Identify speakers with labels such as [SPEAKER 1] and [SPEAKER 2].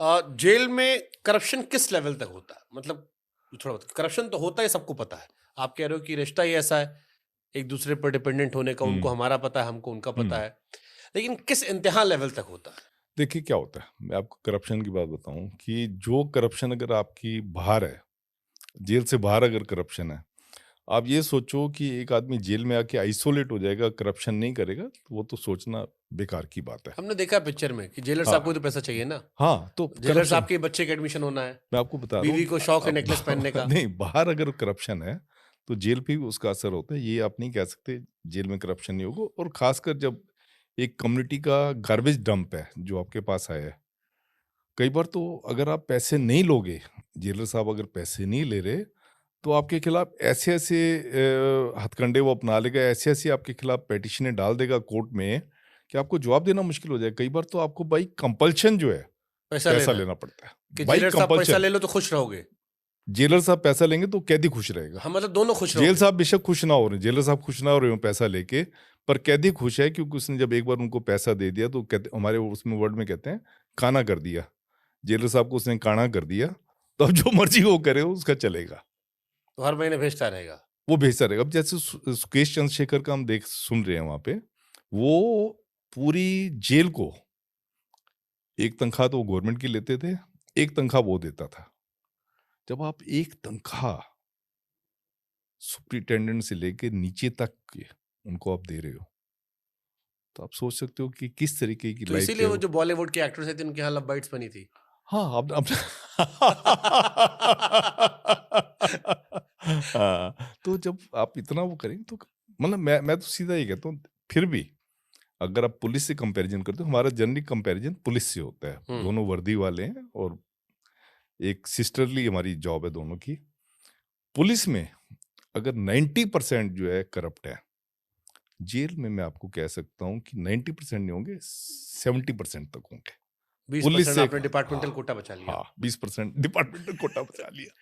[SPEAKER 1] Jail में corruption किस level तक होता है? मतलब थोड़ा करप्शन तो होता है, सबको पता है। आप कह रहे हो कि रिश्ता ही ऐसा है, एक दूसरे पर डिपेंडेंट होने का, उनको
[SPEAKER 2] हुँ,
[SPEAKER 1] हमारा पता है, हमको उनका पता
[SPEAKER 2] हुँ।
[SPEAKER 1] है। लेकिन किस इंतहा लेवल तक होता है?
[SPEAKER 2] देखिए क्या होता है, मैं आपको करप्शन की बात बताऊँ कि जो करप्शन अगर आपकी बाहर है, जेल से बाहर अगर करप्शन है, आप ये सोचो कि एक आदमी जेल में आके आइसोलेट हो जाएगा, करप्शन नहीं करेगा, तो वो तो सोचना बेकार की बात है।
[SPEAKER 1] हमने देखा पिक्चर में कि जेलर साहब को
[SPEAKER 2] हाँ,
[SPEAKER 1] भी तो पैसा चाहिए ना।
[SPEAKER 2] हाँ, तो
[SPEAKER 1] जेलर
[SPEAKER 2] करप्शन
[SPEAKER 1] साहब के बच्चे का एडमिशन होना है,
[SPEAKER 2] मैं आपको बता रहा हूँ
[SPEAKER 1] बीवी को शौक है
[SPEAKER 2] अब
[SPEAKER 1] नेकलेस पहनने का।
[SPEAKER 2] नहीं बाहर अगर करप्शन है, तो जेल पे भी उसका असर होता है। ये आप नहीं कह सकते जेल में करप्शन नहीं होगा और खासकर जब एक कम्युनिटी का गार्बेज डंप है, जो आपके पास आया है। कई बार तो अगर आप पैसे नहीं लोगे, जेलर साहब अगर पैसे नहीं ले रहे, तो आपके खिलाफ ऐसे-ऐसे हथकंडे वो अपना लेगा, ऐसे-ऐसे आपके खिलाफ पिटीशनें डाल देगा कोर्ट में, कि आपको जवाब देना मुश्किल हो जाएगा। कई बार तो आपको बाई कंपल्शन जो है,
[SPEAKER 1] पैसा
[SPEAKER 2] पैसा
[SPEAKER 1] लेना है
[SPEAKER 2] लेना पड़ता है।
[SPEAKER 1] कि
[SPEAKER 2] बाई
[SPEAKER 1] जेलर साहब पैसा
[SPEAKER 2] कंपल्शन।
[SPEAKER 1] ले लो तो खुश रहोगे।
[SPEAKER 2] जेलर साहब पैसा लेंगे तो कैदी खुश रहेगा।
[SPEAKER 1] हाँ, मतलब दोनों खुश
[SPEAKER 2] जेल
[SPEAKER 1] रहोगे।
[SPEAKER 2] साहब बेशक खुश ना हो रहे, जेलर साहब खुश ना हो रहे हों पैसा लेके, पर कैदी खुश है क्योंकि उसने जब एक बार उनको पैसा दे दिया तो कहते हमारे उसमें वर्ड में कहते हैं, काना कर दिया। जेलर साहब को उसने काना कर दिया, तो अब जो मर्ज़ी वो करे उसका चलेगा।
[SPEAKER 1] तो हर महीने भेजता रहेगा।
[SPEAKER 2] वो भेजता रहेगा। अब जैसे सुकेश चंद्रशेखर का हम देख सुन रहे हैं वहाँ पे, वो पूरी जेल को एक तनख्वाह तो वो गवर्नमेंट की लेते थे, एक तनख्वाह वो देता था। जब आप एक तनख्वाह सुपरिटेंडेंट से लेके नीचे तक के उनको आप दे रहे हो, तो आप सोच सकते हो कि किस तरीके की
[SPEAKER 1] तो
[SPEAKER 2] लाइफ
[SPEAKER 1] इसीलिए
[SPEAKER 2] है
[SPEAKER 1] वो
[SPEAKER 2] वो।
[SPEAKER 1] जो बॉलीवुड के एक्टर्स थे उनके यहाँ लव बाइट्स बनी थी।
[SPEAKER 2] हाँ, अब हाँ, तो जब आप इतना वो करेंगे तो मतलब मैं तो सीधा ये कहता हूँ, फिर भी अगर आप पुलिस से कंपैरिज़न करते हो, हमारा जनरली कंपैरिज़न पुलिस से होता है।
[SPEAKER 1] हुँ।
[SPEAKER 2] दोनों वर्दी वाले हैं और एक सिस्टरली हमारी जॉब है दोनों की। पुलिस में अगर 90% जो है करप्ट है, जेल में मैं आपको कह सकता हूँ कि 90% नहीं होंगे, 70% तक होंगे। पुलिस
[SPEAKER 1] 20%
[SPEAKER 2] से
[SPEAKER 1] आपने डिपार्टमेंटल
[SPEAKER 2] हाँ,
[SPEAKER 1] कोटा बचा लिया।
[SPEAKER 2] हाँ, 20% डिपार्टमेंटल कोटा बचा लिया।